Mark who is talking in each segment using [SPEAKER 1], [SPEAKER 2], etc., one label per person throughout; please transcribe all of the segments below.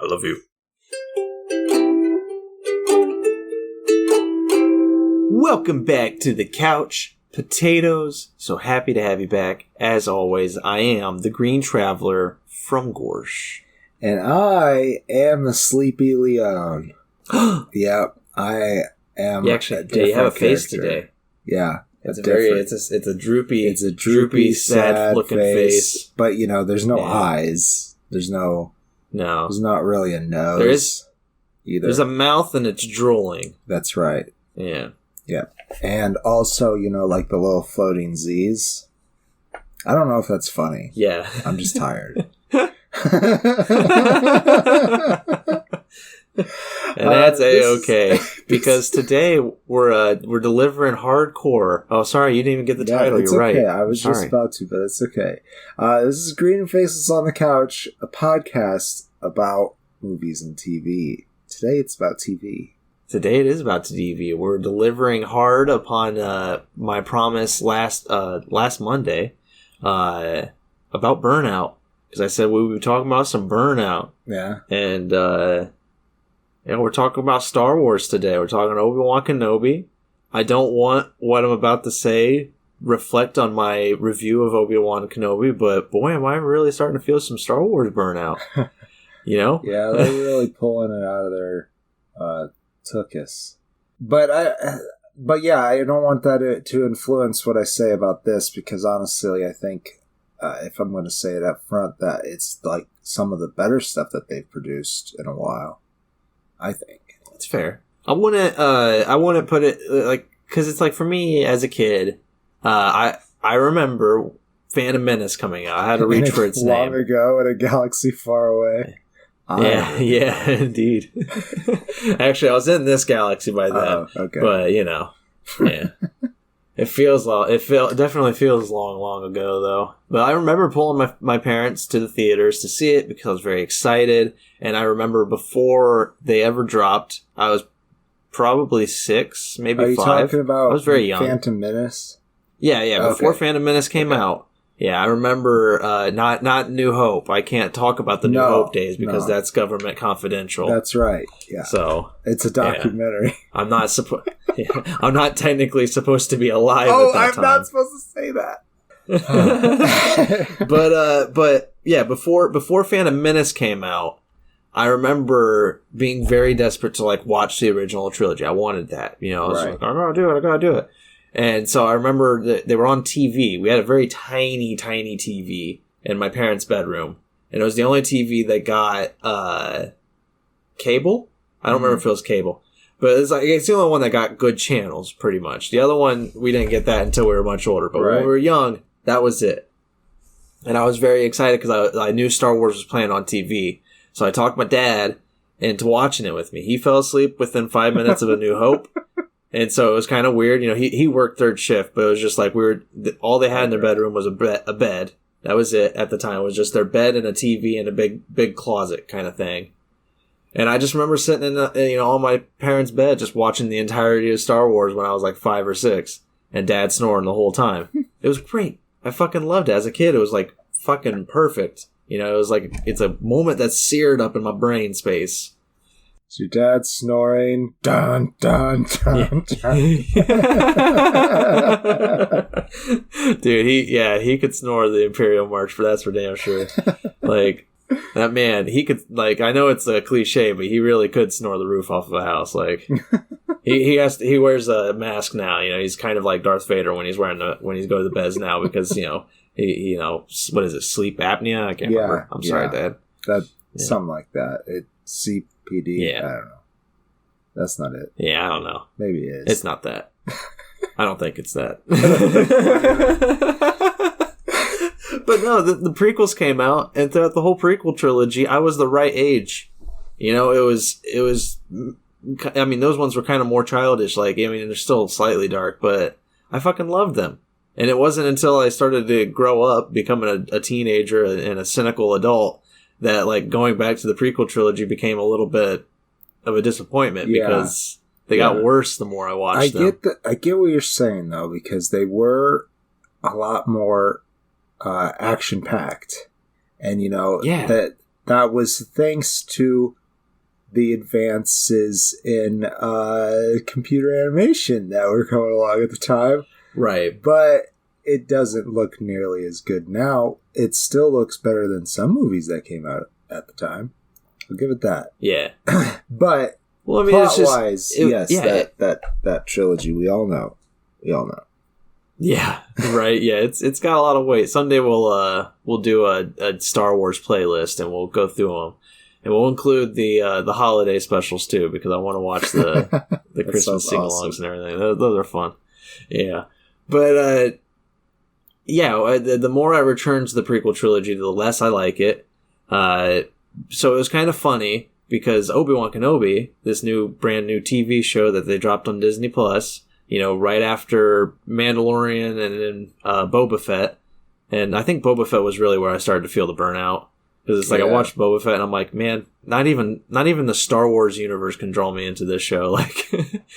[SPEAKER 1] I love you. Welcome back to the couch. Potatoes. So happy to have you back. As always, I am the Green Traveler from Gorsh.
[SPEAKER 2] And I am the Sleepy Leon. Yep, I am.
[SPEAKER 1] You actually have a face today.
[SPEAKER 2] Yeah.
[SPEAKER 1] It's a droopy, sad looking face.
[SPEAKER 2] But there's no eyes. There's not really a nose.
[SPEAKER 1] There is
[SPEAKER 2] either.
[SPEAKER 1] There's a mouth and it's drooling.
[SPEAKER 2] That's right.
[SPEAKER 1] Yeah.
[SPEAKER 2] Yeah. And also, like the little floating Z's. I don't know if that's funny.
[SPEAKER 1] Yeah.
[SPEAKER 2] I'm just tired.
[SPEAKER 1] And that's A-okay. Because today we're delivering hardcore. Oh, sorry, you didn't even get the title. You're right.
[SPEAKER 2] Okay. I was just about to, but it's okay. This is Green Faces on the Couch, a podcast about movies and TV. Today it's about TV.
[SPEAKER 1] Today it is about TV. We're delivering hard upon my promise last Monday about burnout. Because I said we would be talking about some burnout.
[SPEAKER 2] Yeah.
[SPEAKER 1] And we're talking about Star Wars today. We're talking Obi-Wan Kenobi. I don't want what I'm about to say reflect on my review of Obi-Wan Kenobi, but boy, am I really starting to feel some Star Wars burnout.
[SPEAKER 2] Yeah, they're really pulling it out of their tuchus. But yeah, I don't want that to influence what I say about this, because honestly, I think if I'm going to say it up front, that it's like some of the better stuff that they've produced in a while. I think
[SPEAKER 1] it's fair. I want to put it like, because it's like, for me as a kid, I remember Phantom Menace coming out. I had to reach for its name.
[SPEAKER 2] Long ago in a galaxy far away.
[SPEAKER 1] Yeah, indeed. Actually, I was in this galaxy by then.
[SPEAKER 2] Okay.
[SPEAKER 1] But yeah. It feels long. Definitely feels long ago, though. But I remember pulling my parents to the theaters to see it because I was very excited. And I remember before they ever dropped, I was probably 6, maybe 5.
[SPEAKER 2] Are you talking about
[SPEAKER 1] I was very young.
[SPEAKER 2] Phantom Menace?
[SPEAKER 1] Yeah. Before Phantom Menace came out. Yeah, I remember not New Hope. I can't talk about the New Hope days because that's government confidential.
[SPEAKER 2] That's right. Yeah.
[SPEAKER 1] So
[SPEAKER 2] it's a documentary.
[SPEAKER 1] Yeah. I'm not technically supposed to be alive at that time.
[SPEAKER 2] I'm not supposed to say that.
[SPEAKER 1] But yeah, before Phantom Menace came out, I remember being very desperate to watch the original trilogy. I wanted that. I was like, I gotta do it. And so I remember that they were on TV. We had a very tiny TV in my parents' bedroom. And it was the only TV that got cable. I don't remember if it was cable. But it's the only one that got good channels, pretty much. The other one, we didn't get that until we were much older. But when we were young, that was it. And I was very excited because I knew Star Wars was playing on TV. So I talked my dad into watching it with me. He fell asleep within 5 minutes of A New Hope. And so it was kind of weird. He worked third shift, but it was just like all they had in their bedroom was a bed. That was it at the time. It was just their bed and a TV and a big closet kind of thing. And I just remember sitting in on my parents' bed just watching the entirety of Star Wars when I was like 5 or 6, and Dad snoring the whole time. It was great. I fucking loved it. As a kid, it was like fucking perfect. It was like, it's a moment that's seared up in my brain space.
[SPEAKER 2] Is your dad snoring? Dun, dun, dun, dun.
[SPEAKER 1] Dude, he could snore the Imperial March, but that's for damn sure. Like, that man, he could, I know it's a cliche, but he really could snore the roof off of a house. Like, he wears a mask now. He's kind of like Darth Vader when he's going to the beds now because, he what is it, sleep apnea? I can't remember. I'm sorry, Dad.
[SPEAKER 2] Something like that. CPD.
[SPEAKER 1] Yeah.
[SPEAKER 2] I don't know. That's not it.
[SPEAKER 1] Yeah, I don't know.
[SPEAKER 2] Maybe it is.
[SPEAKER 1] It's not that. I don't think it's that. But no, the prequels came out, and throughout the whole prequel trilogy, I was the right age. It was. I mean, those ones were kind of more childish. They're still slightly dark, but I fucking loved them. And it wasn't until I started to grow up, becoming a teenager and a cynical adult, that going back to the prequel trilogy became a little bit of a disappointment because they got worse the more I watched them.
[SPEAKER 2] I get what you're saying though, because they were a lot more action packed, and that that was thanks to the advances in computer animation that were coming along at the time.
[SPEAKER 1] Right.
[SPEAKER 2] But it doesn't look nearly as good now. It still looks better than some movies that came out at the time. I'll give it that.
[SPEAKER 1] Yeah.
[SPEAKER 2] But
[SPEAKER 1] well, I mean,
[SPEAKER 2] plot-wise, yes, that trilogy, we all know. Yeah,
[SPEAKER 1] right. Yeah, it's got a lot of weight. Someday we'll do a Star Wars playlist and we'll go through them, and we'll include the holiday specials too, because I want to watch the Christmas sing-alongs and everything. Those are fun. Yeah, but the more I return to the prequel trilogy, the less I like it. So it was kind of funny because Obi-Wan Kenobi, this brand new TV show that they dropped on Disney Plus, right after Mandalorian and then Boba Fett. And I think Boba Fett was really where I started to feel the burnout. Because it's like I watched Boba Fett and I'm like, man, not even the Star Wars universe can draw me into this show. Like,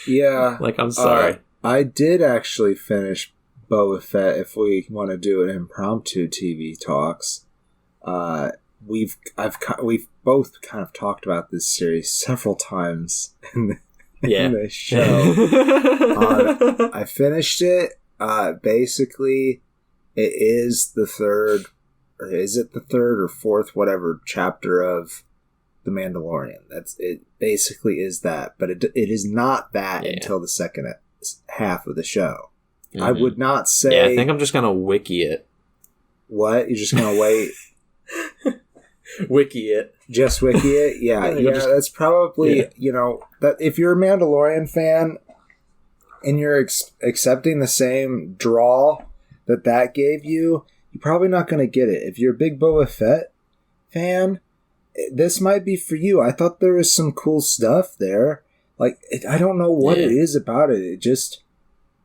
[SPEAKER 2] yeah.
[SPEAKER 1] Like, I'm sorry.
[SPEAKER 2] I did actually finish Boba Fett if we want to do an impromptu TV talks. We've both kind of talked about this series several times in the show. I finished it. Basically, it is the third, or is it the third or fourth, whatever chapter of The Mandalorian? It. Basically, is that, but it is not that until the second half of the show. Mm-hmm. I would not say.
[SPEAKER 1] Yeah, I think I'm just gonna wiki it.
[SPEAKER 2] What? You're just gonna wait?
[SPEAKER 1] Wiki it.
[SPEAKER 2] Just wiki it? Yeah. That's probably, that if you're a Mandalorian fan and you're accepting the same draw that gave you, you're probably not going to get it. If you're a big Boba Fett fan, this might be for you. I thought there was some cool stuff there. Like, I don't know what it is about it.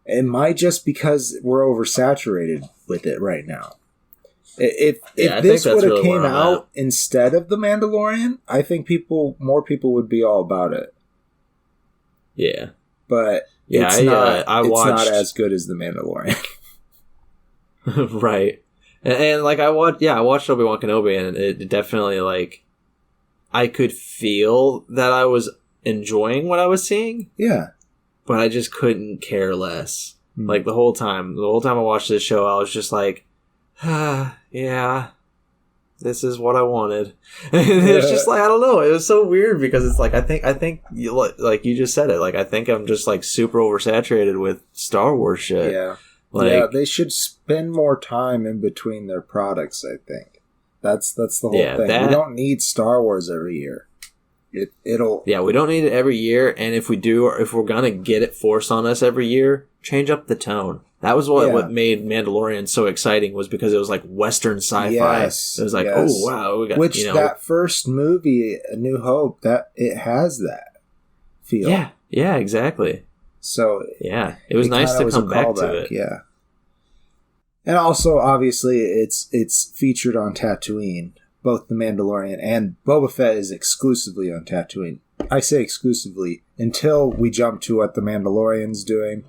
[SPEAKER 2] It might just because we're oversaturated with it right now. If this would have came out instead of The Mandalorian, I think more people would be all about it.
[SPEAKER 1] Yeah.
[SPEAKER 2] But it's not as good as The Mandalorian.
[SPEAKER 1] Right. And like I watched Obi-Wan Kenobi, and it definitely, like, I could feel that I was enjoying what I was seeing.
[SPEAKER 2] Yeah.
[SPEAKER 1] But I just couldn't care less. Mm. Like the whole time I watched this show, I was just like, yeah, this is what I wanted. And it's just like, I don't know. It was so weird because it's like, I think like you just said it. Like, I think I'm just like super oversaturated with Star Wars shit.
[SPEAKER 2] Yeah.
[SPEAKER 1] Like,
[SPEAKER 2] they should spend more time in between their products, I think. That's the whole thing. We don't need Star Wars every year. It'll.
[SPEAKER 1] Yeah, we don't need it every year. And if we do, or if we're going to get it forced on us every year, change up the tone. That was what made Mandalorian so exciting, was because it was like Western sci-fi.
[SPEAKER 2] Yes,
[SPEAKER 1] it was like, oh wow, we got,
[SPEAKER 2] that first movie, A New Hope, that it has that feel.
[SPEAKER 1] Yeah, exactly.
[SPEAKER 2] So
[SPEAKER 1] yeah, it was nice to come back to it.
[SPEAKER 2] Yeah, and also obviously it's featured on Tatooine. Both The Mandalorian and Boba Fett is exclusively on Tatooine. I say exclusively until we jump to what The Mandalorian's doing.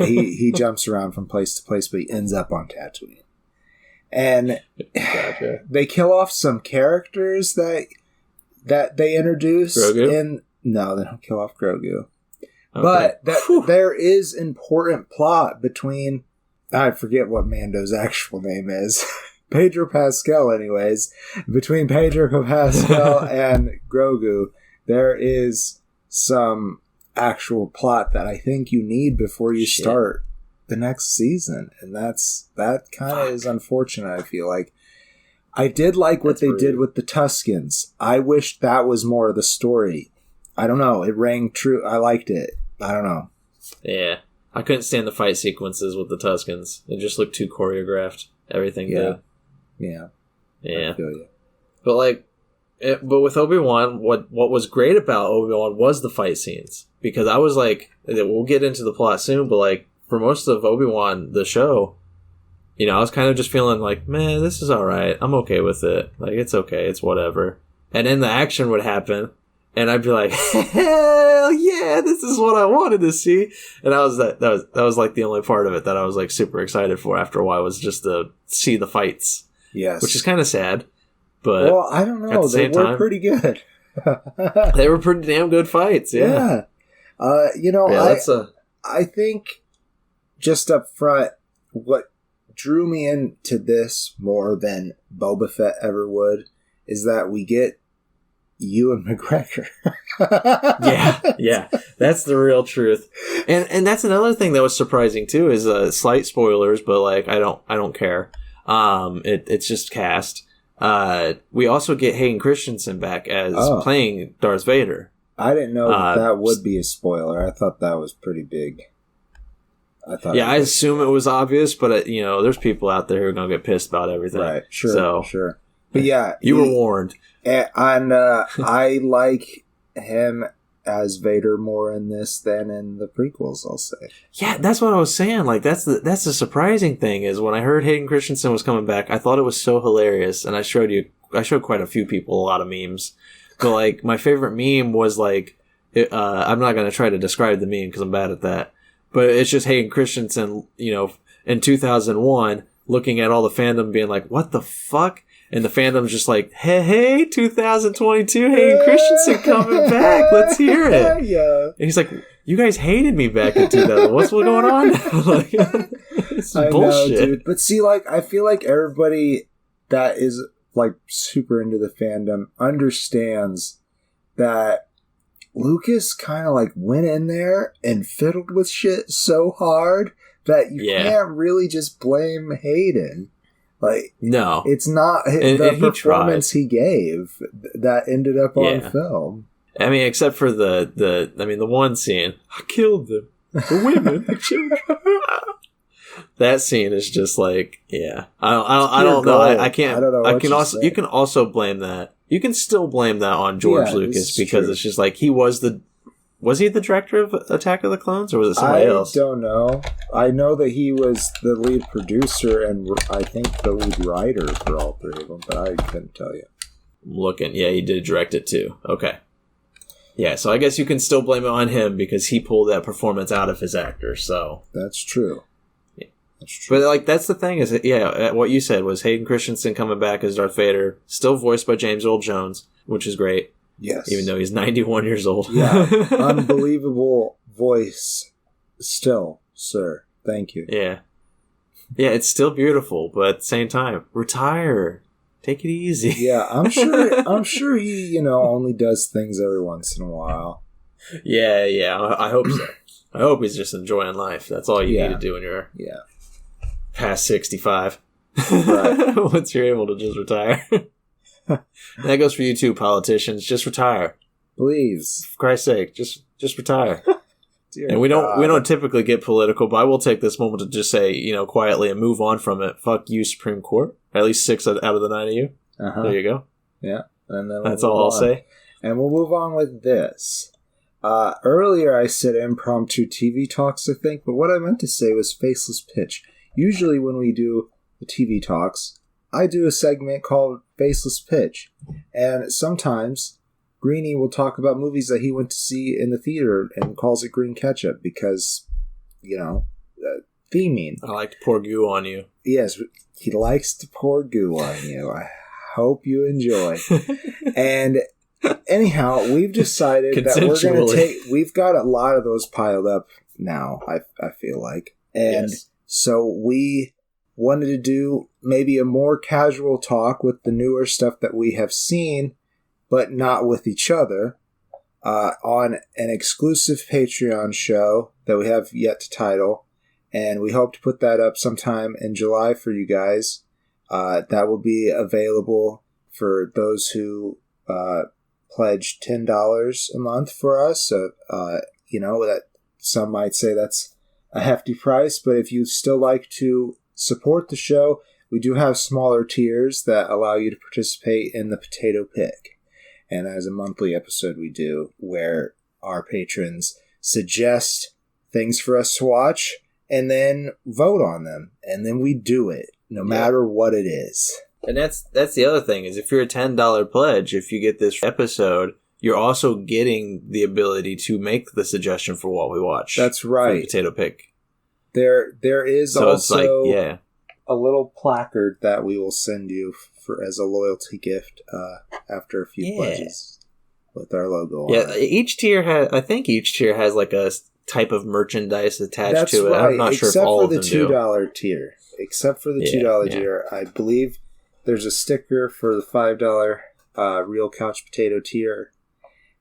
[SPEAKER 2] he jumps around from place to place, but he ends up on Tatooine. And gotcha. They kill off some characters that they introduce.
[SPEAKER 1] Grogu?
[SPEAKER 2] No, they don't kill off Grogu. Okay. But there is important plot between, I forget what Mando's actual name is. Pedro Pascal, anyways. Between Pedro Pascal and Grogu, there is some actual plot that I think you need before you start the next season, and that kind of is unfortunate. I feel like I did like what they did with the Tuskens. I wish that was more of the story. I don't know, it rang true. I liked it. I don't know.
[SPEAKER 1] Yeah, I couldn't stand the fight sequences with the Tuskens. It just looked too choreographed. Everything did.
[SPEAKER 2] Yeah.
[SPEAKER 1] I feel you. But like, but with Obi-Wan, what was great about Obi-Wan was the fight scenes. Because I was like, we'll get into the plot soon, but like, for most of Obi-Wan, the show, I was kind of just feeling like, man, this is alright. I'm okay with it. Like, it's okay. It's whatever. And then the action would happen, and I'd be like, hell yeah, this is what I wanted to see. And that was like the only part of it that I was like super excited for after a while, was just to see the fights.
[SPEAKER 2] Yes.
[SPEAKER 1] Which is kind of sad. But
[SPEAKER 2] well, I don't know. They were pretty good.
[SPEAKER 1] They were pretty damn good fights. Yeah.
[SPEAKER 2] I think just up front, what drew me into this more than Boba Fett ever would is that we get Ewan McGregor.
[SPEAKER 1] yeah, that's the real truth. And that's another thing that was surprising too is slight spoilers, but like I don't care. It's just cast. We also get Hayden Christensen back as playing Darth Vader.
[SPEAKER 2] I didn't know that would be a spoiler. I thought that was pretty big.
[SPEAKER 1] I assume it was obvious, but there's people out there who are gonna get pissed about everything.
[SPEAKER 2] Right? Sure. But yeah,
[SPEAKER 1] you were warned.
[SPEAKER 2] And I like him as Vader more in this than in the prequels, I'll say.
[SPEAKER 1] Yeah, that's what I was saying. Like that's the surprising thing is when I heard Hayden Christensen was coming back, I thought it was so hilarious, and I showed quite a few people a lot of memes. But like my favorite meme was like, I'm not gonna try to describe the meme because I'm bad at that. But it's just Hayden Christensen, in 2001, looking at all the fandom, being like, "What the fuck?" And the fandom's just like, hey, 2022, Hayden Christensen coming back. Let's hear it.
[SPEAKER 2] Yeah.
[SPEAKER 1] And he's like, you guys hated me back in 2000. What's going on now? Like, it's bullshit. Know, dude.
[SPEAKER 2] But see, like, I feel like everybody that is, like, super into the fandom understands that Lucas kind of, like, went in there and fiddled with shit so hard that you can't really just blame Hayden. Like, no, it's not the performance he gave that ended up on film.
[SPEAKER 1] I mean, except for the one scene, I killed them, the women, the children. That scene is just like, I don't know. I can't. I don't know. I can also. You can also blame that. You can still blame that on George Lucas because it's just like he was the. Was he the director of Attack of the Clones, or was it somebody else?
[SPEAKER 2] I don't know. I know that he was the lead producer and I think the lead writer for all three of them, but I couldn't tell you.
[SPEAKER 1] I'm looking. Yeah, he did direct it too. Okay. Yeah, so I guess you can still blame it on him because he pulled that performance out of his actor, so...
[SPEAKER 2] That's true.
[SPEAKER 1] Yeah. That's true. But, like, that's the thing is, what you said was Hayden Christensen coming back as Darth Vader, still voiced by James Earl Jones, which is great.
[SPEAKER 2] Yes.
[SPEAKER 1] Even though he's 91 years old.
[SPEAKER 2] Yeah. Unbelievable voice still, sir. Thank you.
[SPEAKER 1] Yeah. Yeah, it's still beautiful, but at the same time, retire. Take it easy.
[SPEAKER 2] Yeah, I'm sure he, only does things every once in a while.
[SPEAKER 1] Yeah, I hope so. I hope he's just enjoying life. That's all you need to do when you're past 65. Right. Once you're able to just retire. That goes for you too, politicians. Just retire,
[SPEAKER 2] please.
[SPEAKER 1] For Christ's sake, just retire. And we don't typically get political, but I will take this moment to just say, quietly and move on from it. Fuck you, Supreme Court. At least 6 out of the 9 of you. Uh-huh. There you go.
[SPEAKER 2] Yeah, and then
[SPEAKER 1] that's all I'll say.
[SPEAKER 2] And we'll move on with this. Earlier, I said impromptu TV talks, I think, but what I meant to say was faceless pitch. Usually, when we do the TV talks, I do a segment called Faceless Pitch. And sometimes Greenie will talk about movies that he went to see in the theater and calls it green ketchup because, theming.
[SPEAKER 1] I like to pour goo on you.
[SPEAKER 2] Yes, he likes to pour goo on you. I hope you enjoy. And anyhow, we've decided that we're going to we've got a lot of those piled up now, I feel like. And so we wanted to do maybe a more casual talk with the newer stuff that we have seen, but not with each other, on an exclusive Patreon show that we have yet to title. And we hope to put that up sometime in July for you guys. That will be available for those who pledge $10 a month for us. So, that some might say that's a hefty price, but if you still like to support the show, we do have smaller tiers that allow you to participate in the Potato Pick. And as a monthly episode we do where our patrons suggest things for us to watch and then vote on them. And then we do it, no matter what it is.
[SPEAKER 1] And that's the other thing, is if you're a $10 pledge, if you get this episode, you're also getting the ability to make the suggestion for what we watch.
[SPEAKER 2] That's right.
[SPEAKER 1] For the Potato Pick.
[SPEAKER 2] There is so also...
[SPEAKER 1] It's like,
[SPEAKER 2] a little placard that we will send you as a loyalty gift after a few pledges with our logo on it.
[SPEAKER 1] Each tier has like a type of merchandise attached to it.
[SPEAKER 2] Right.
[SPEAKER 1] I'm not sure if all of them do.
[SPEAKER 2] Except for the $2 tier. Except for the $2 tier. I believe there's a sticker for the $5 Real Couch Potato tier.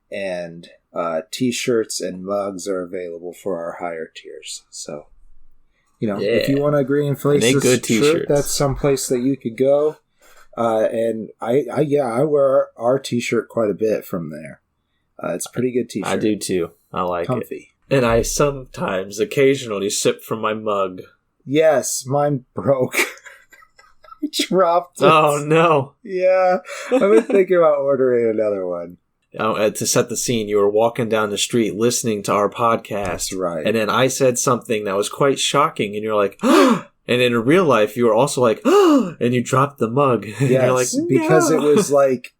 [SPEAKER 2] And t-shirts and mugs are available for our higher tiers. So, if you want a Green Faces shirt, that's someplace that you could go. And I wear our t-shirt quite a bit from there. It's a pretty good t-shirt.
[SPEAKER 1] I do too. I like
[SPEAKER 2] Comfy.
[SPEAKER 1] it. And I occasionally sip from my mug.
[SPEAKER 2] Yes, mine broke. I dropped it.
[SPEAKER 1] Oh, no.
[SPEAKER 2] Yeah. I've been thinking about ordering another one.
[SPEAKER 1] To set the scene, you were walking down the street listening to our podcast.
[SPEAKER 2] Right.
[SPEAKER 1] And then I said something that was quite shocking, and you're like, and in real life, you were also like, and you dropped the mug.
[SPEAKER 2] Yes,
[SPEAKER 1] you're like, no.
[SPEAKER 2] Because it was like,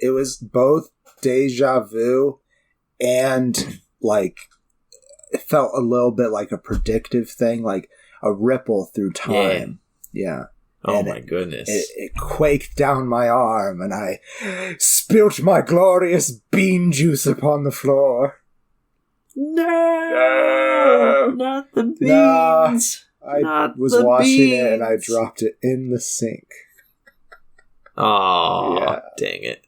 [SPEAKER 2] it was both deja vu and like, it felt a little bit like a predictive thing, like a ripple through time. Yeah.
[SPEAKER 1] Oh, my goodness.
[SPEAKER 2] It quaked down my arm, and I spilt my glorious bean juice upon the floor.
[SPEAKER 1] No! Not the beans!
[SPEAKER 2] I was washing it, and I dropped it in the sink.
[SPEAKER 1] Oh, dang it.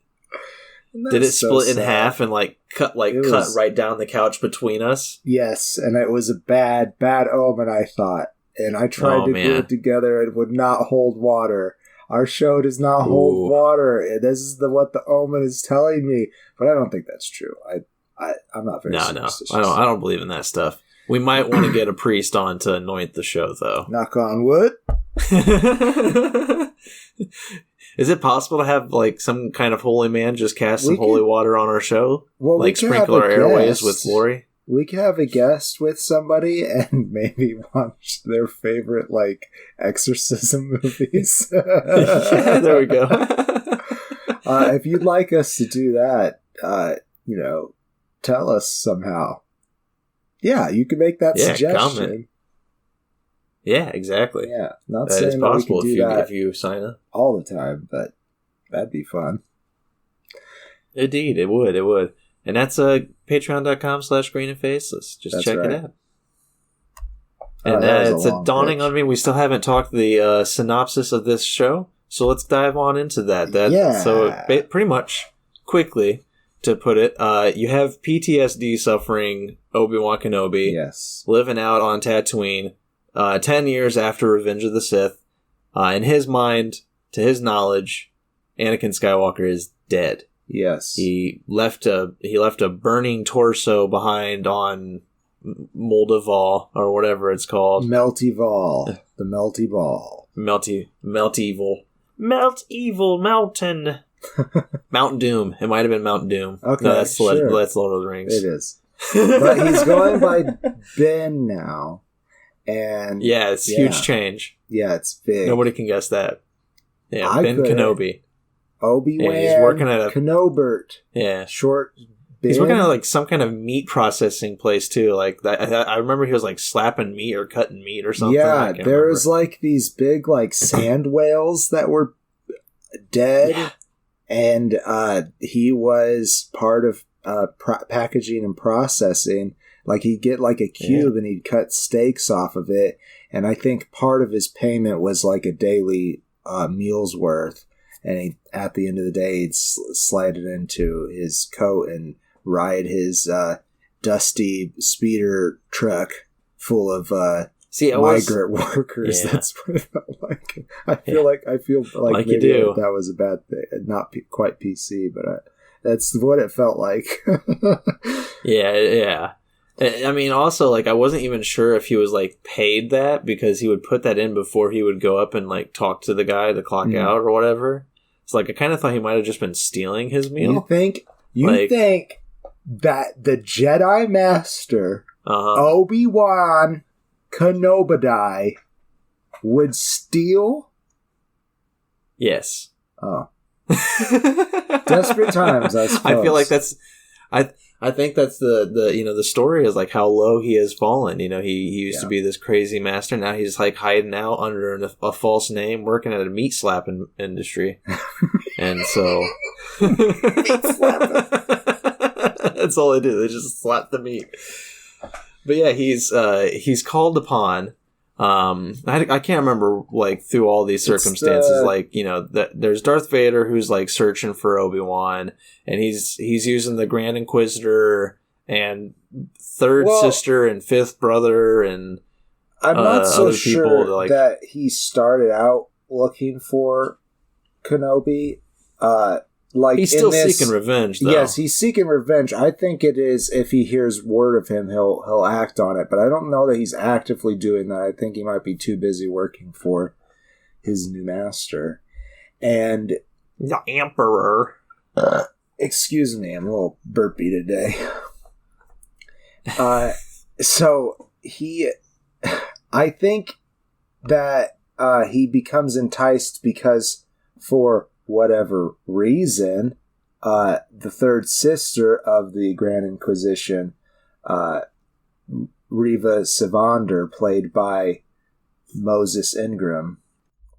[SPEAKER 1] Did it split in half and cut right down the couch between us?
[SPEAKER 2] Yes, and it was a bad omen, I thought. And I tried to glue it together. It would not hold water. Our show does not hold water. This is what the omen is telling me. But I don't think that's true. I'm not very superstitious.
[SPEAKER 1] No. I don't believe in that stuff. We might want to get a priest on to anoint the show, though.
[SPEAKER 2] Knock on wood.
[SPEAKER 1] Is it possible to have some kind of holy man just cast some holy water on our show?
[SPEAKER 2] Well,
[SPEAKER 1] sprinkle our airways with glory?
[SPEAKER 2] We could have a guest with somebody and maybe watch their favorite, exorcism movies.
[SPEAKER 1] Yeah, there we go.
[SPEAKER 2] If you'd like us to do that, tell us somehow. Yeah, you can make that suggestion. Comment.
[SPEAKER 1] Yeah, exactly.
[SPEAKER 2] Yeah, not
[SPEAKER 1] that
[SPEAKER 2] saying
[SPEAKER 1] is possible
[SPEAKER 2] that we can do
[SPEAKER 1] if you sign up
[SPEAKER 2] all the time, but that'd be fun.
[SPEAKER 1] Indeed, it would. And that's patreon.com/greenandfaceless. Just check it out. And it's dawning on me. We still haven't talked the synopsis of this show, so let's dive on into that. So pretty much, quickly to put it, you have PTSD suffering Obi-Wan Kenobi, living out on Tatooine, 10 years after Revenge of the Sith. In his mind, to his knowledge, Anakin Skywalker is dead.
[SPEAKER 2] Yes.
[SPEAKER 1] He left a burning torso behind on Moldaval, or whatever it's called.
[SPEAKER 2] Meltyval. The Melty Ball.
[SPEAKER 1] Meltyval. Melt Evil Mountain. Mountain Doom. It might have been Mountain Doom.
[SPEAKER 2] Okay,
[SPEAKER 1] no, that's Lord of the Rings.
[SPEAKER 2] It is. But he's going by Ben now. And
[SPEAKER 1] it's huge change.
[SPEAKER 2] Yeah, it's big.
[SPEAKER 1] Nobody can guess that. Yeah, Ben Kenobi.
[SPEAKER 2] Obi-Wan,
[SPEAKER 1] he's working at
[SPEAKER 2] Kenobert.
[SPEAKER 1] Yeah.
[SPEAKER 2] Short Ben.
[SPEAKER 1] He's working at some kind of meat processing place too. I remember he was slapping meat or cutting meat or something.
[SPEAKER 2] Yeah, there was these big sand whales that were dead, and he was part of packaging and processing. He'd get a cube and he'd cut steaks off of it, and I think part of his payment was a daily meal's worth. And at the end of the day, he'd slide it into his coat and ride his dusty speeder truck full of migrant workers. Yeah. That's what it felt like. I feel like maybe
[SPEAKER 1] you do.
[SPEAKER 2] That was a bad thing. Not quite PC, but that's what it felt like.
[SPEAKER 1] Yeah. I mean, also, I wasn't even sure if he was, paid that, because he would put that in before he would go up and, talk to the guy to clock out or whatever. So, I kind of thought he might have just been stealing his meal.
[SPEAKER 2] You think that the Jedi Master, Obi-Wan Kenobi, would steal?
[SPEAKER 1] Yes.
[SPEAKER 2] Oh. Desperate times, I suppose.
[SPEAKER 1] I feel like that's... I think that's the story is like how low he has fallen. He used to be this crazy master. Now he's like hiding out under a false name, working at a meat slapping industry. And so meat slapping. That's all they do. They just slap the meat. But yeah, he's called upon. I can't remember like through all these circumstances, there's Darth Vader who's like searching for Obi-Wan, and he's using the Grand Inquisitor and third sister and fifth brother, and
[SPEAKER 2] I'm not so sure that he started out looking for Kenobi.
[SPEAKER 1] He's still seeking revenge, though.
[SPEAKER 2] Yes, he's seeking revenge. I think it is, if he hears word of him, he'll act on it. But I don't know that he's actively doing that. I think he might be too busy working for his new master. And
[SPEAKER 1] the Emperor.
[SPEAKER 2] Excuse me, I'm a little burpy today. So I think that he becomes enticed because for whatever reason, the third sister of the Grand Inquisition, Reva Savander, played by Moses Ingram.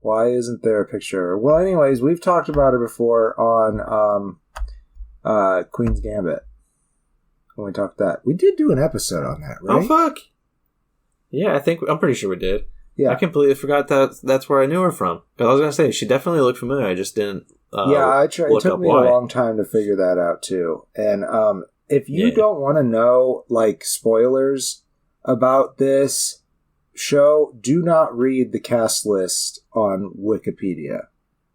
[SPEAKER 2] Why isn't there a picture of her? Well, anyways, we've talked about her before on Queen's Gambit. When we talked that. We did do an episode on that, right?
[SPEAKER 1] Oh, fuck! Yeah, I'm pretty sure we did.
[SPEAKER 2] Yeah.
[SPEAKER 1] I completely forgot that's where I knew her from. But I was going to say, she definitely looked familiar. I just didn't
[SPEAKER 2] it took me a long time to figure that out, too. And if you don't want to know, like, spoilers about this show, do not read the cast list on Wikipedia.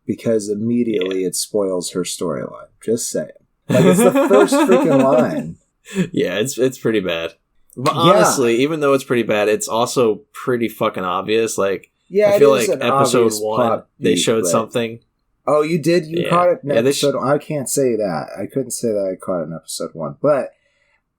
[SPEAKER 2] Because immediately it spoils her storyline. Just saying. Like, it's the first freaking line.
[SPEAKER 1] Yeah, it's pretty bad. But honestly, even though it's pretty bad, it's also pretty fucking obvious. Like, I feel like episode 1, they showed something.
[SPEAKER 2] Oh, you did? You caught it in episode 1? I can't say that. I couldn't say that I caught it in episode 1. But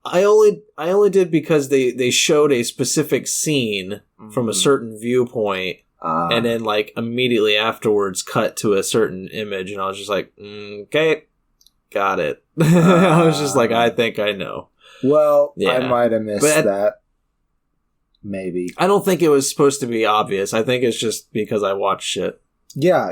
[SPEAKER 1] I only did because they showed a specific scene from a certain viewpoint, and then like immediately afterwards cut to a certain image, and I was just like, okay, got it. I was just like, I think I know.
[SPEAKER 2] Well, I might have missed that. Maybe.
[SPEAKER 1] I don't think it was supposed to be obvious. I think it's just because I watch shit.
[SPEAKER 2] Yeah.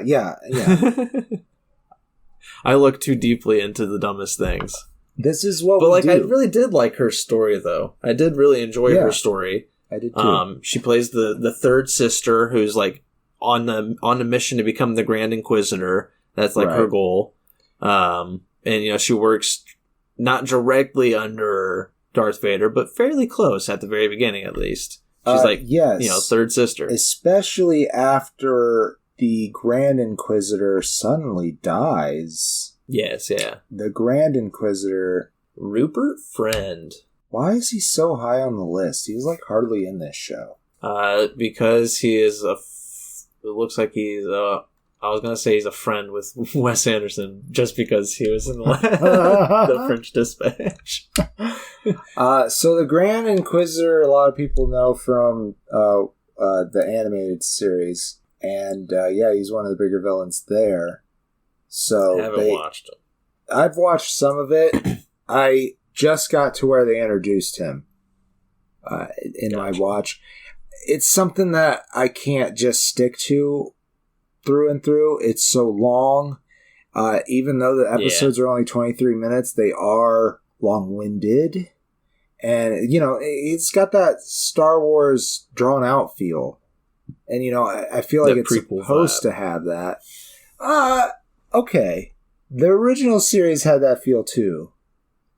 [SPEAKER 1] I look too deeply into the dumbest things.
[SPEAKER 2] This is what we do.
[SPEAKER 1] I really did like her story, though. I did really enjoy her story.
[SPEAKER 2] I did too.
[SPEAKER 1] She plays the third sister who's like on the mission to become the Grand Inquisitor. That's like her goal. And she works not directly under Darth Vader, but fairly close at the very beginning, at least. She's third sister.
[SPEAKER 2] Especially after the Grand Inquisitor suddenly dies.
[SPEAKER 1] Yes, yeah.
[SPEAKER 2] The Grand Inquisitor...
[SPEAKER 1] Rupert Friend.
[SPEAKER 2] Why is he so high on the list? He's like hardly in this show.
[SPEAKER 1] Because he is it looks like he's I was going to say he's a friend with Wes Anderson just because he was in the French Dispatch.
[SPEAKER 2] So the Grand Inquisitor, a lot of people know from the animated series. And he's one of the bigger villains there. So
[SPEAKER 1] I haven't watched him.
[SPEAKER 2] I've watched some of it. I just got to where they introduced him in my watch. It's something that I can't just stick to through and through. It's so long. Even though the episodes are only 23 minutes, they are long-winded. And, it's got that Star Wars drawn-out feel. And, I feel like it's supposed to have that. Okay. The original series had that feel, too.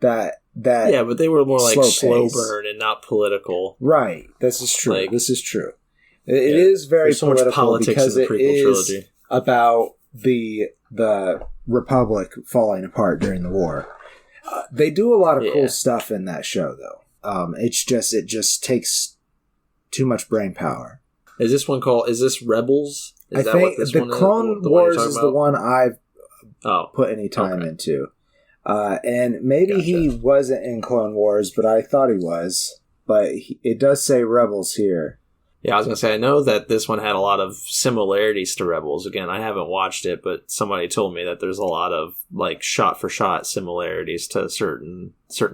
[SPEAKER 2] That
[SPEAKER 1] but they were more like slow burn and not political.
[SPEAKER 2] Right. This is true. This is true. It is very
[SPEAKER 1] so political much politics because in the prequel trilogy.
[SPEAKER 2] About the Republic falling apart during the war. They do a lot of cool stuff in that show, though. It just takes too much brain power.
[SPEAKER 1] Is this Rebels?
[SPEAKER 2] I think the Clone Wars is the one I've put any time into. And maybe he wasn't in Clone Wars, but I thought he was. But it does say Rebels here.
[SPEAKER 1] Yeah, I was gonna say, I know that this one had a lot of similarities to Rebels. Again, I haven't watched it, but somebody told me that there's a lot of like shot for shot similarities to certain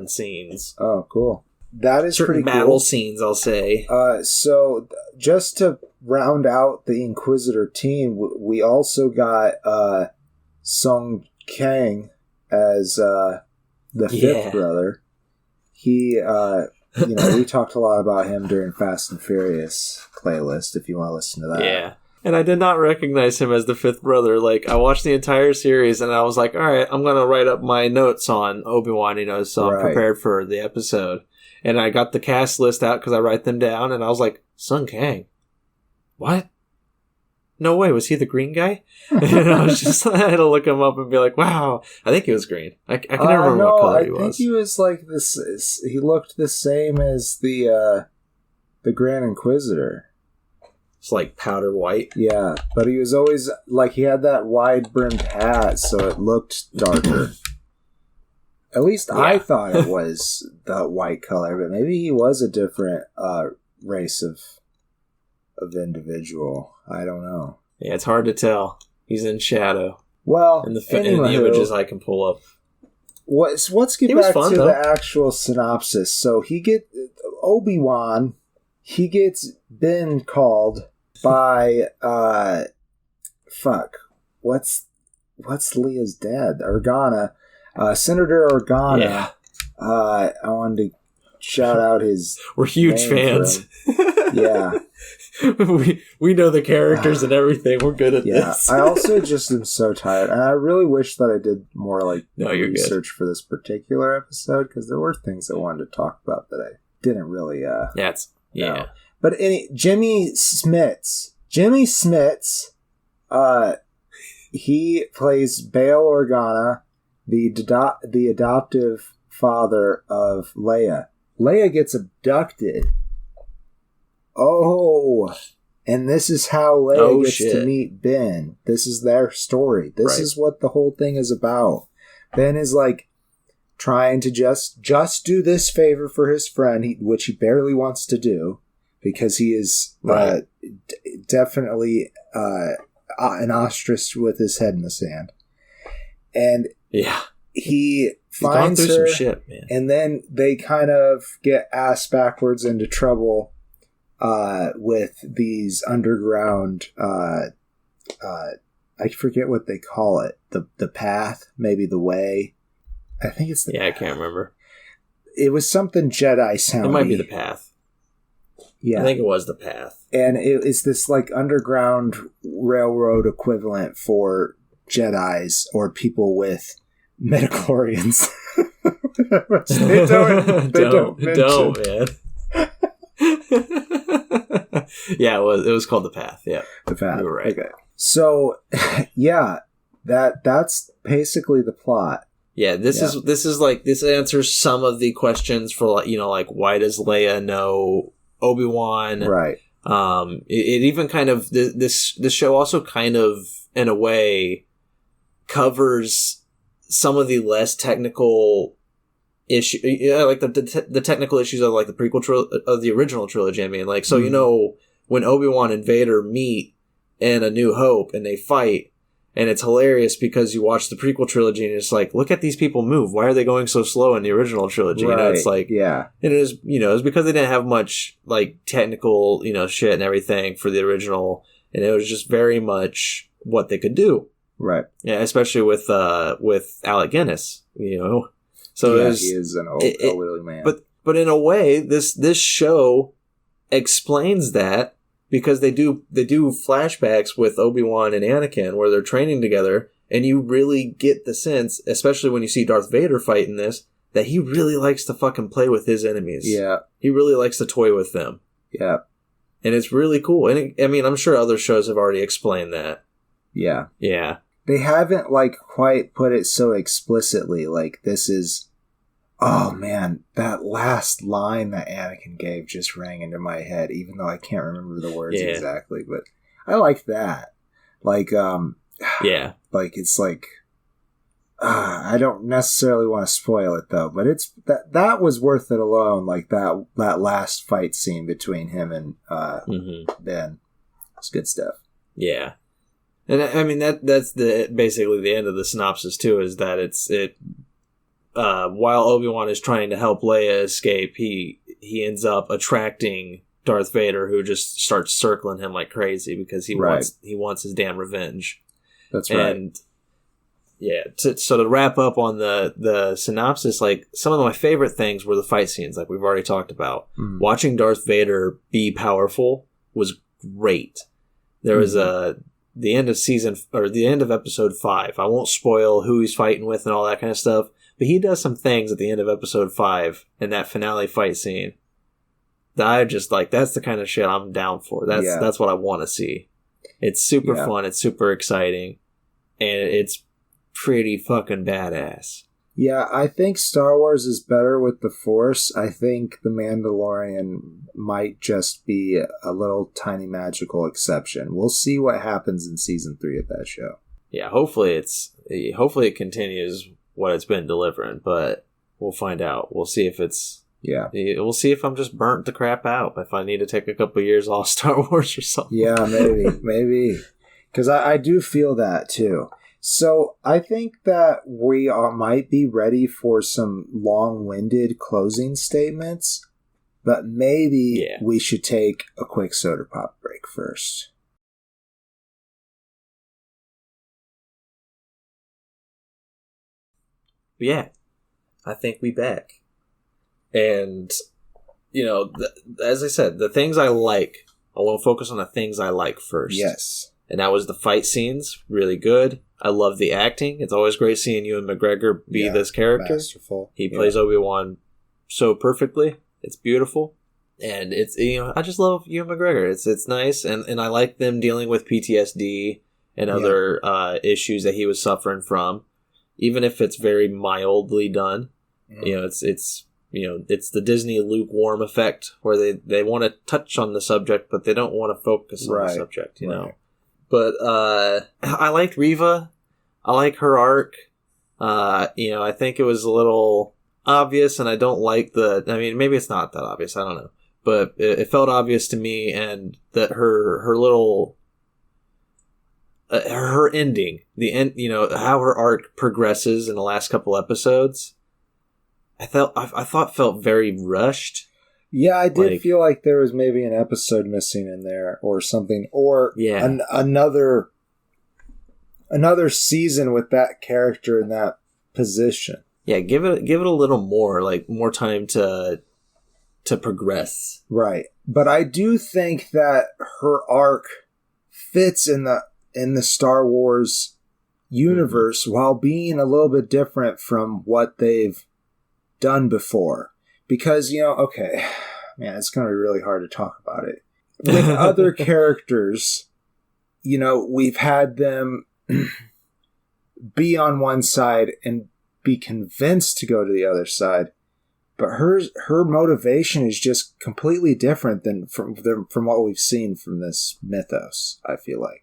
[SPEAKER 1] scenes.
[SPEAKER 2] Oh, cool. That is
[SPEAKER 1] certain
[SPEAKER 2] pretty cool.
[SPEAKER 1] battle scenes, I'll say.
[SPEAKER 2] So just to round out the Inquisitor team, we also got Sung Kang as the fifth brother. He, we talked a lot about him during Fast and Furious playlist, if you want to listen to that.
[SPEAKER 1] Yeah. And I did not recognize him as the fifth brother. Like, I watched the entire series, and I was like, all right, I'm going to write up my notes on Obi-Wan, so I'm prepared for the episode. And I got the cast list out because I write them down, and I was like, Sung Kang? What? No way, was he the green guy? And I had to look him up and be like, wow, I think he was green. I can never remember what color he was.
[SPEAKER 2] I think he was like this, he looked the same as the Grand Inquisitor.
[SPEAKER 1] It's like powder white.
[SPEAKER 2] Yeah, but he was always, like, he had that wide-brimmed hat, so it looked darker. At least I thought it was the white color, but maybe he was a different race of individual. I don't know.
[SPEAKER 1] Yeah, it's hard to tell. He's in shadow.
[SPEAKER 2] Well,
[SPEAKER 1] in the images I can pull up.
[SPEAKER 2] Let's get back to the actual synopsis. So Obi-Wan, he gets been called by what's Leia's dad? Organa. Senator Organa.
[SPEAKER 1] Yeah.
[SPEAKER 2] I wanted to shout out his
[SPEAKER 1] We're huge fans.
[SPEAKER 2] Yeah.
[SPEAKER 1] we know the characters and everything. We're good at this.
[SPEAKER 2] I also just am so tired. And I really wish that I did more research for this particular episode, because there were things I wanted to talk about that I didn't really know. But Jimmy Smits, he plays Bail Organa, the adoptive father of Leia. Leia gets abducted. Oh, and this is how Leia gets to meet Ben. This is their story. This is what the whole thing is about. Ben is like trying to just do this favor for his friend, which he barely wants to do, because he is definitely an ostrich with his head in the sand. And he finds her,
[SPEAKER 1] some shit, man.
[SPEAKER 2] And then they kind of get ass backwards into trouble with these underground, I forget what they call it. The path, maybe the way. I think it's the path.
[SPEAKER 1] I can't remember.
[SPEAKER 2] It was something Jedi sounding.
[SPEAKER 1] It might be the path.
[SPEAKER 2] Yeah.
[SPEAKER 1] I think it was the path.
[SPEAKER 2] And it's this like underground railroad equivalent for Jedis or people with midichlorians. They don't, man.
[SPEAKER 1] Yeah, it was called the path. Yeah,
[SPEAKER 2] the path.
[SPEAKER 1] You were right.
[SPEAKER 2] Okay. So, that's basically the plot.
[SPEAKER 1] Yeah, this answers some of the questions for like why does Leia know Obi-Wan?
[SPEAKER 2] Right.
[SPEAKER 1] It even kind of this show also kind of in a way covers some of the less technical issue, like the technical issues of like the prequel of the original trilogy. I mean, like, so when Obi-Wan and Vader meet in A New Hope and they fight, and it's hilarious because you watch the prequel trilogy and it's like, look at these people move. Why are they going so slow in the original trilogy?
[SPEAKER 2] Right.
[SPEAKER 1] It's like, and it is, it's because they didn't have much like technical, shit and everything for the original, and it was just very much what they could do.
[SPEAKER 2] Right.
[SPEAKER 1] Yeah, especially with Alec Guinness, So he
[SPEAKER 2] is an elderly man.
[SPEAKER 1] But in a way, this show explains that, because they do flashbacks with Obi-Wan and Anakin where they're training together, and you really get the sense, especially when you see Darth Vader fight in this, that he really likes to fucking play with his enemies.
[SPEAKER 2] Yeah.
[SPEAKER 1] He really likes to toy with them.
[SPEAKER 2] Yeah.
[SPEAKER 1] And it's really cool. And I'm sure other shows have already explained that.
[SPEAKER 2] Yeah.
[SPEAKER 1] Yeah.
[SPEAKER 2] They haven't quite put it so explicitly. Like, this is, oh man, that last line that Anakin gave just rang into my head, even though I can't remember the words exactly. But I like that. Like,
[SPEAKER 1] yeah.
[SPEAKER 2] Like, it's like, I don't necessarily want to spoil it though, but it's that was worth it alone. Like that last fight scene between him and Ben. It's good stuff.
[SPEAKER 1] Yeah, and I mean that's basically the end of the synopsis too. Is that while Obi-Wan is trying to help Leia escape, he ends up attracting Darth Vader, who just starts circling him like crazy because he wants his damn revenge.
[SPEAKER 2] That's right.
[SPEAKER 1] And yeah, so to wrap up on the synopsis, like some of my favorite things were the fight scenes, like we've already talked about. Watching Darth Vader be powerful was great. There was the end of episode 5. I won't spoil who he's fighting with and all that kind of stuff, but he does some things at the end of episode 5 in that finale fight scene that I just like. That's the kind of shit I'm down for. That's what I want to see. It's super fun. It's super exciting, and it's pretty fucking badass.
[SPEAKER 2] Yeah, I think Star Wars is better with the Force. I think The Mandalorian might just be a little tiny magical exception. We'll see what happens in season 3 of that show.
[SPEAKER 1] Yeah, hopefully it continues what it's been delivering, but we'll find out. We'll see if it's...
[SPEAKER 2] Yeah.
[SPEAKER 1] We'll see if I'm just burnt the crap out, if I need to take a couple years off Star Wars or something.
[SPEAKER 2] Yeah, maybe. Because I do feel that, too. So I think that we might be ready for some long-winded closing statements, but maybe we should take a quick soda pop break first.
[SPEAKER 1] Yeah, I think we back. And, as I said, the things I like, I want to focus on the things I like first.
[SPEAKER 2] Yes.
[SPEAKER 1] And that was the fight scenes, really good. I love the acting. It's always great seeing Ewan McGregor be this character.
[SPEAKER 2] Masterful.
[SPEAKER 1] He plays Obi-Wan so perfectly. It's beautiful. And it's, I just love Ewan McGregor. It's nice. And I like them dealing with PTSD and other issues that he was suffering from. Even if it's very mildly done. It's the Disney lukewarm effect where they want to touch on the subject, but they don't want to focus on the subject, know. But I liked Reva. I like her arc. I think it was a little obvious, and I don't like maybe it's not that obvious. I don't know. But it felt obvious to me, and that her little... her ending, the end, how her arc progresses in the last couple episodes, I thought felt very rushed.
[SPEAKER 2] Yeah, I did feel like there was maybe an episode missing in there or something, or another season with that character in that position. Yeah, give it a little more, like more time to progress. Right, but I do think that her arc fits in the Star Wars universe while being a little bit different from what they've done before. Because, it's going to be really hard to talk about it. With other characters, we've had them be on one side and be convinced to go to the other side. But her motivation is just completely different than from what we've seen from this mythos, I feel like.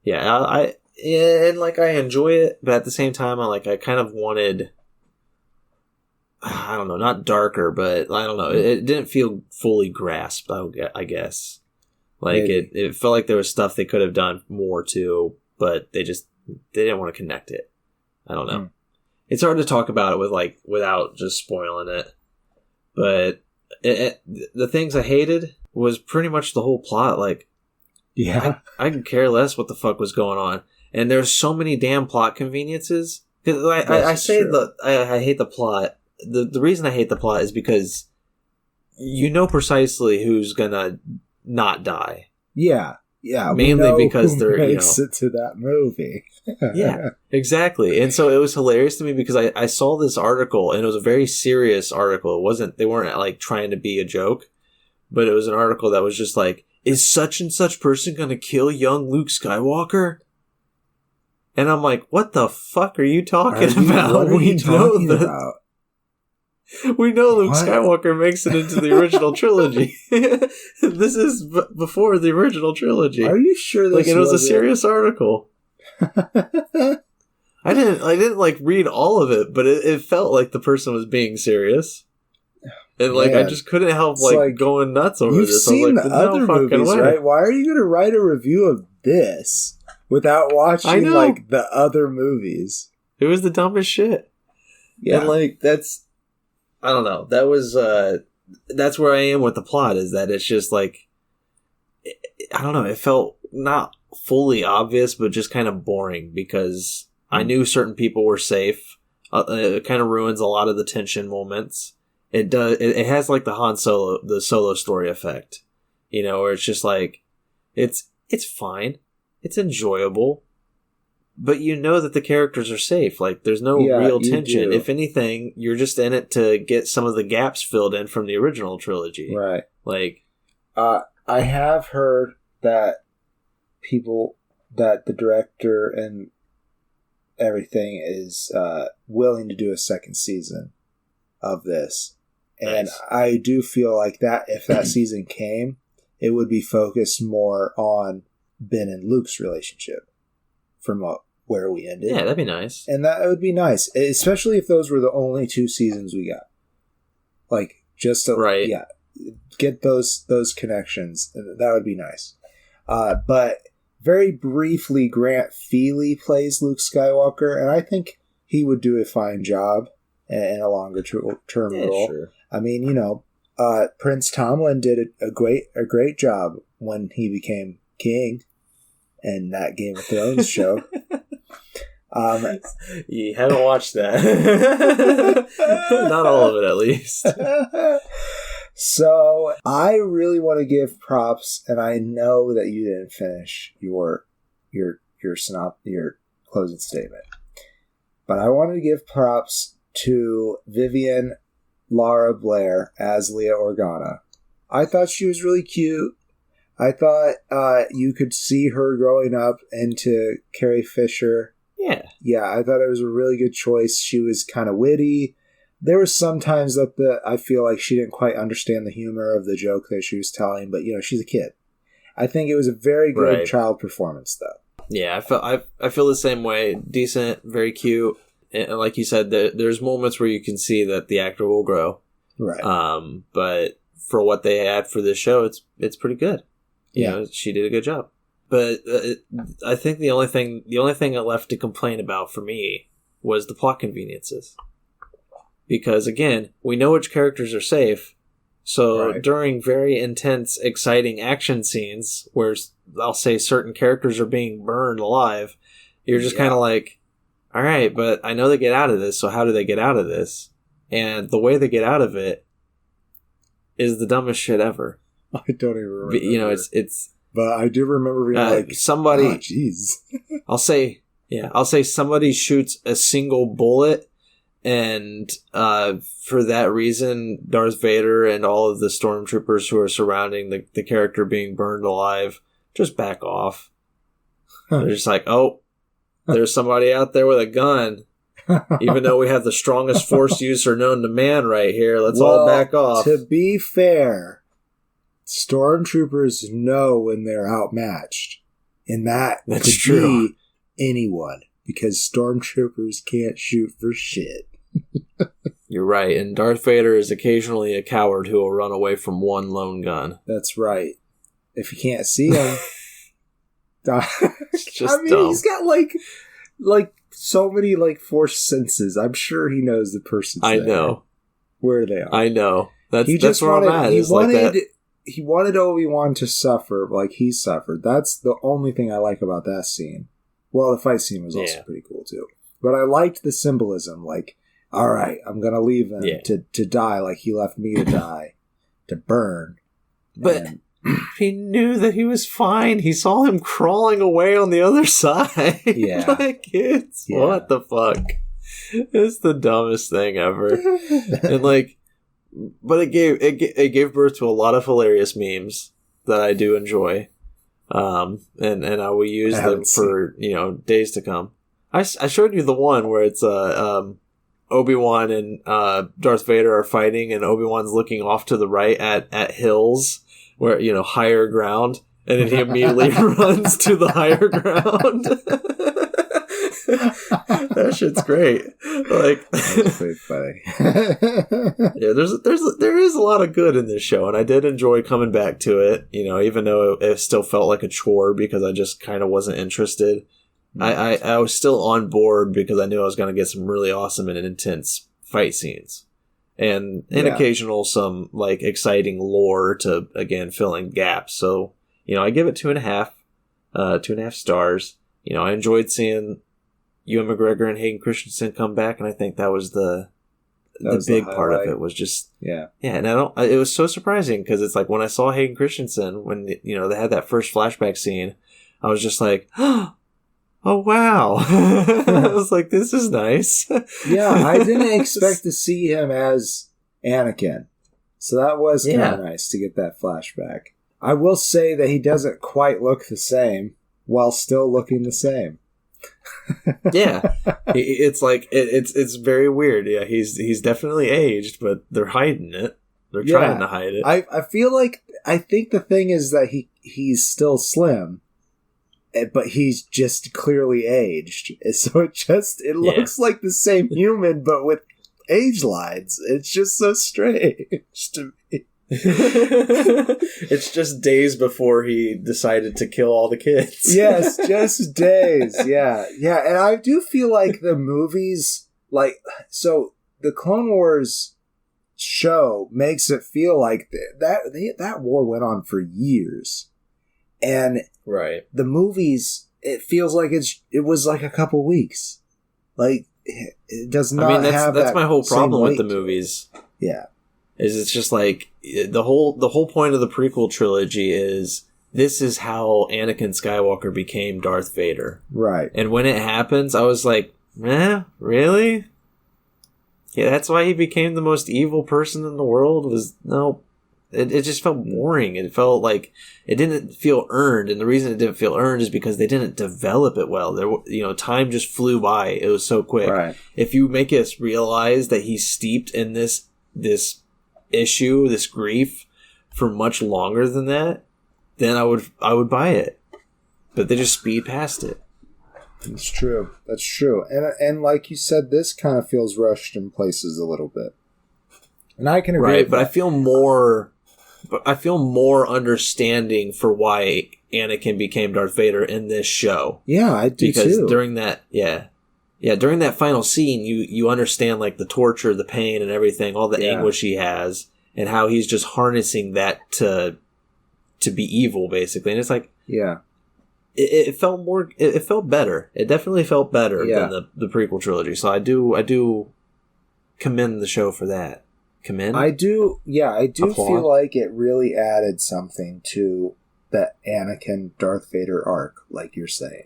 [SPEAKER 2] Yeah, I enjoy it, but at the same time, I kind of wanted, I don't know, not darker, but I don't know, it didn't feel fully grasped, I guess. It felt like there was stuff they could have done more to, but they didn't want to connect it. I don't know. It's hard to talk about it without just spoiling it. But the things I hated was pretty much the whole plot, I could care less what the fuck was going on. And there's so many damn plot conveniences. Because I hate the plot. The reason I hate the plot is because precisely who's gonna not die. Yeah. Yeah. Mainly because they're makes it to that movie. Yeah, exactly. And so it was hilarious to me because I saw this article, and it was a very serious article. They weren't trying to be a joke, but it was an article that was just is such and such person gonna kill young Luke Skywalker? And I'm like, what the fuck are you talking about? What are you talking about? We know Luke Skywalker makes it into the original trilogy. This is before the original trilogy. Are you sure this it was a serious article?
[SPEAKER 1] I didn't like read all of it, but it felt like the person was being serious. And like, I just couldn't help like going nuts over this.
[SPEAKER 2] You've seen the other movies, right? Why are you going to write a review of this without watching like the other movies?
[SPEAKER 1] It was the dumbest shit. Yeah. And like, I don't know. That's where I am with the plot, is that it's just like, I don't know. It felt not fully obvious, but just kind of boring because I knew certain people were safe. It kind of ruins a lot of the tension moments. It does. It has like the solo story effect, where it's just like, it's fine. It's enjoyable. But that the characters are safe. Like, there's no real tension. Do. If anything, you're just in it to get some of the gaps filled in from the original trilogy.
[SPEAKER 2] Right.
[SPEAKER 1] Like,
[SPEAKER 2] I have heard that the director and everything is willing to do a second season of this. And nice. I do feel like that if that season came, it would be focused more on Ben and Luke's relationship from where we ended.
[SPEAKER 1] Yeah, that'd be nice.
[SPEAKER 2] And that would be nice, especially if those were the only 2 seasons we got. Like, just to get those connections. That would be nice. But very briefly, Grant Feely plays Luke Skywalker, and I think he would do a fine job in a longer term role. Sure. I mean, Prince Tomlin did a great job when he became king in that Game of Thrones show.
[SPEAKER 1] You haven't watched that. Not all of it, at least.
[SPEAKER 2] So I really want to give props, and I know that you didn't finish your closing statement, but I wanted to give props to Vivian Laura Blair as Leia Organa. I thought she was really cute. I thought you could see her growing up into Carrie Fisher.
[SPEAKER 1] Yeah.
[SPEAKER 2] Yeah, I thought it was a really good choice. She was kind of witty. There were some times that I feel like she didn't quite understand the humor of the joke that she was telling, but she's a kid. I think it was a very good child performance, though.
[SPEAKER 1] Yeah, I feel the same way. Decent, very cute. And like you said, there's moments where you can see that the actor will grow.
[SPEAKER 2] Right.
[SPEAKER 1] But for what they had for this show, it's pretty good. She did a good job. But I think the only thing I left to complain about for me was the plot conveniences. Because again, we know which characters are safe. So during very intense, exciting action scenes where I'll say certain characters are being burned alive, you're just kind of like, all right, but I know they get out of this, so how do they get out of this? And the way they get out of it is the dumbest shit ever.
[SPEAKER 2] I don't even remember.
[SPEAKER 1] It's.
[SPEAKER 2] But I do remember being like,
[SPEAKER 1] somebody.
[SPEAKER 2] Oh, jeez.
[SPEAKER 1] I'll say somebody shoots a single bullet, and for that reason, Darth Vader and all of the stormtroopers who are surrounding the character being burned alive just back off. They're just like, oh. There's somebody out there with a gun. Even though we have the strongest force user known to man right here, let's all back off.
[SPEAKER 2] To be fair, stormtroopers know when they're outmatched. And that's could true. Be anyone. Because stormtroopers can't shoot for shit.
[SPEAKER 1] You're right. And Darth Vader is occasionally a coward who will run away from one lone gun.
[SPEAKER 2] That's right. If you can't see him...
[SPEAKER 1] It's just dumb.
[SPEAKER 2] He's got like so many force senses. I'm sure he knows the person's
[SPEAKER 1] I know
[SPEAKER 2] where they are.
[SPEAKER 1] I know. That's where I'm at.
[SPEAKER 2] He wanted Obi-Wan to suffer like he suffered. That's the only thing I like about that scene. Well, the fight scene was also pretty cool too. But I liked the symbolism. Like, all right, I'm gonna leave him to die like he left me to die, to burn.
[SPEAKER 1] But he knew that he was fine. He saw him crawling away on the other side.
[SPEAKER 2] Yeah.
[SPEAKER 1] What the fuck? It's the dumbest thing ever. And but it gave birth to a lot of hilarious memes that I do enjoy. And I will use them for, days to come. I showed you the one where it's, Obi-Wan and, Darth Vader are fighting and Obi-Wan's looking off to the right at hills. Where, higher ground, and then he immediately runs to the higher ground. That shit's great. Like,
[SPEAKER 2] that's pretty funny.
[SPEAKER 1] Yeah, there is a lot of good in this show, and I did enjoy coming back to it. You know, even though it still felt like a chore because I just kind of wasn't interested. I was still on board because I knew I was going to get some really awesome and intense fight scenes, and occasional some like exciting lore to again fill in gaps. So you know, I give it 2.5 stars. You know, I enjoyed seeing Ewan McGregor and Hayden Christensen come back, and I think that was the big part of it was just and it was so surprising because it's like when I saw Hayden Christensen when you know they had that first flashback scene, I was just like, oh wow. I was like, this is nice.
[SPEAKER 2] Yeah, I didn't expect to see him as Anakin, so that was kind of nice to get that flashback. I will say that he doesn't quite look the same while still looking the same.
[SPEAKER 1] Yeah, it's like it's very weird. Yeah, he's definitely aged, but they're hiding it. They're trying to hide it.
[SPEAKER 2] I feel like I think the thing is that he's still slim, but he's just clearly aged. So it looks like the same human, but with age lines. It's just so strange to me.
[SPEAKER 1] It's just days before he decided to kill all the kids.
[SPEAKER 2] Yes, just days. Yeah. And I do feel like the movies, so the Clone Wars show makes it feel like that war went on for years, and the movies, it feels like it was like a couple weeks. Like it does not. I mean,
[SPEAKER 1] that's my whole problem with the movies.
[SPEAKER 2] Yeah.
[SPEAKER 1] Is it's just like the whole point of the prequel trilogy is this is how Anakin Skywalker became Darth Vader. Right. And when it happens, I was like, really? Yeah, that's why he became the most evil person in the world? It just felt boring. It felt like it didn't feel earned, and the reason it didn't feel earned is because they didn't develop it well. Time just flew by. It was so quick. Right. If you make us realize that he's steeped in this issue, this grief, for much longer than that, then I would buy it. But they just speed past it.
[SPEAKER 2] That's true. And like you said, this kind of feels rushed in places a little bit. And I can agree. Right,
[SPEAKER 1] but I feel more understanding for why Anakin became Darth Vader in this show.
[SPEAKER 2] Yeah, I do
[SPEAKER 1] because
[SPEAKER 2] too.
[SPEAKER 1] During that, during that final scene, you understand like the torture, the pain, and everything, all the anguish he has, and how he's just harnessing that to be evil, basically. And it's like, it felt more. It felt better. It definitely felt better than the prequel trilogy. So I do commend the show for that. Commend?
[SPEAKER 2] I do. Yeah, I do
[SPEAKER 1] Applaud.
[SPEAKER 2] feel like it really added something to the Anakin Darth Vader arc, like you're saying.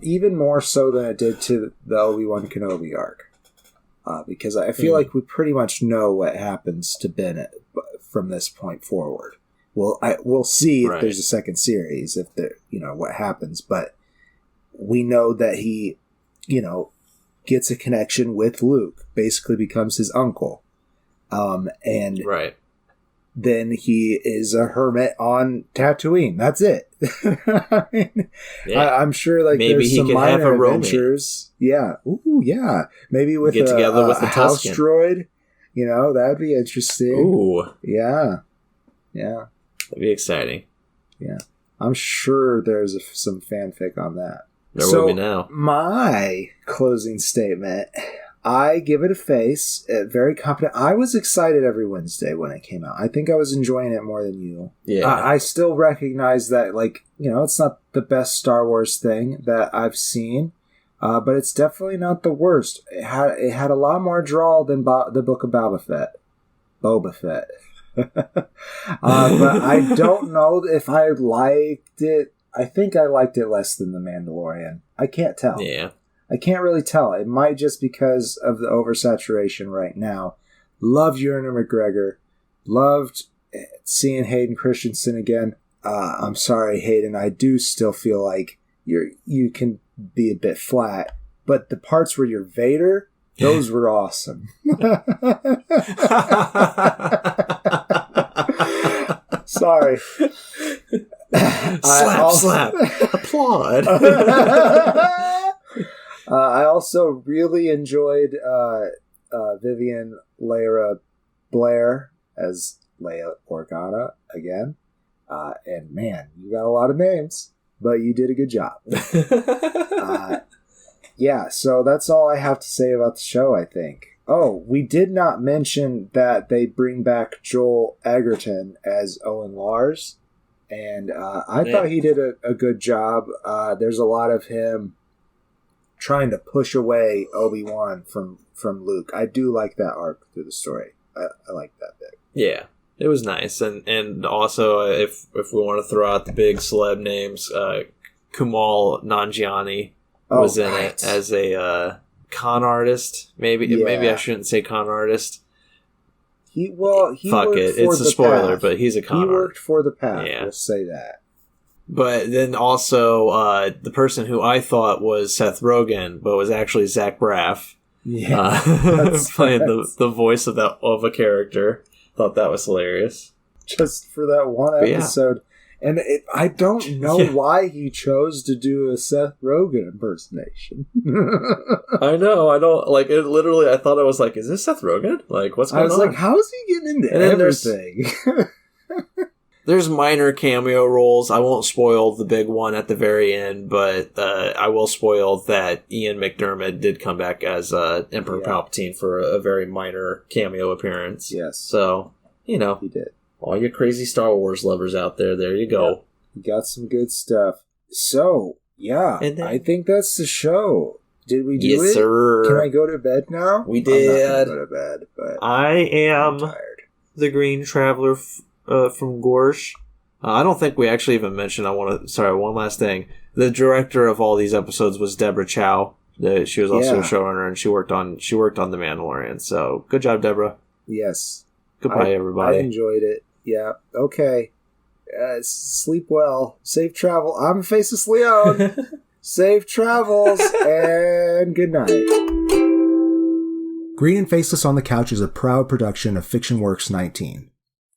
[SPEAKER 2] Even more so than it did to the Obi-Wan Kenobi arc, because I feel like we pretty much know what happens to Bennett from this point forward. We'll see if there's a second series, if what happens, but we know that he, gets a connection with Luke, basically becomes his uncle, and then he is a hermit on Tatooine. That's it. I mean, I'm sure maybe there's some minor adventures. Yeah. Ooh, yeah. Maybe with get together with a house droid. That'd be interesting.
[SPEAKER 1] Ooh.
[SPEAKER 2] Yeah. Yeah.
[SPEAKER 1] That'd be exciting.
[SPEAKER 2] Yeah. I'm sure there's some fanfic on that.
[SPEAKER 1] There will be now.
[SPEAKER 2] My closing statement, I give it a face. Very competent. I was excited every Wednesday when it came out. I think I was enjoying it more than you. Yeah. I still recognize that, it's not the best Star Wars thing that I've seen, but it's definitely not the worst. It had a lot more drawl than the Book of Boba Fett. But I don't know if I liked it. I think I liked it less than The Mandalorian. I can't tell.
[SPEAKER 1] Yeah.
[SPEAKER 2] I can't really tell. It might just because of the oversaturation right now. Loved Ewan McGregor. Loved seeing Hayden Christensen again. I'm sorry, Hayden. I do still feel like you can be a bit flat. But the parts where you're Vader, those were awesome. Sorry.
[SPEAKER 1] Slap. Applaud.
[SPEAKER 2] also really enjoyed Vivian Lyra Blair as Leia Organa again. And man, you got a lot of names, but you did a good job. Yeah, so that's all I have to say about the show, I think. Oh, we did not mention that they bring back Joel Egerton as Owen Lars. And I thought he did a good job. There's a lot of him trying to push away Obi-Wan from Luke. I do like that arc through the story. I like that bit.
[SPEAKER 1] Yeah, it was nice. And also, if we want to throw out the big celeb names, Kumail Nanjiani was in it as a con artist. Maybe I shouldn't say con artist.
[SPEAKER 2] He
[SPEAKER 1] fuck it. It's a spoiler, but he's a con artist.
[SPEAKER 2] He worked for the path. Yeah. We'll say that.
[SPEAKER 1] But then also the person who I thought was Seth Rogen, but was actually Zach Braff. Yeah, playing the voice of a character. Thought that was hilarious.
[SPEAKER 2] Just for that one episode. Yeah. And I don't know why he chose to do a Seth Rogen impersonation.
[SPEAKER 1] I know. I don't like it. Literally, I thought I was like, "Is this Seth Rogen? Like, what's going on?"
[SPEAKER 2] I was like, "How is he getting into everything?"
[SPEAKER 1] There's minor cameo roles. I won't spoil the big one at the very end, but I will spoil that Ian McDiarmid did come back as Emperor Palpatine for a very minor cameo appearance.
[SPEAKER 2] Yes.
[SPEAKER 1] So he did. All you crazy Star Wars lovers out there, there you go.
[SPEAKER 2] You got some good stuff. So, yeah, I think that's the show. Did we do it?
[SPEAKER 1] Yes, sir.
[SPEAKER 2] Can I go to bed now?
[SPEAKER 1] We did.
[SPEAKER 2] I'm not going to go to bed, but
[SPEAKER 1] I am
[SPEAKER 2] tired.
[SPEAKER 1] The Green Traveler from Gorsh. I don't think we actually even mentioned, one last thing. The director of all these episodes was Deborah Chow. She was also a showrunner, and she worked on The Mandalorian. So, good job, Deborah.
[SPEAKER 2] Yes.
[SPEAKER 1] Goodbye, everybody.
[SPEAKER 2] I enjoyed it. Yeah. Okay. Sleep well. Safe travel. I'm Faceless Leon. Safe travels and good night. Green and Faceless on the Couch is a proud production of FictionWorks 19.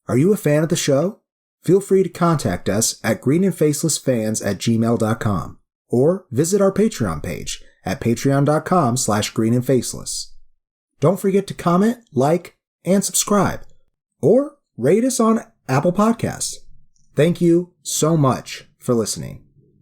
[SPEAKER 2] Are you a fan of the show? Feel free to contact us at greenandfacelessfans@gmail.com or visit our Patreon page at patreon.com/greenandfaceless. Don't forget to comment, like, and subscribe. Or rate us on Apple Podcasts. Thank you so much for listening.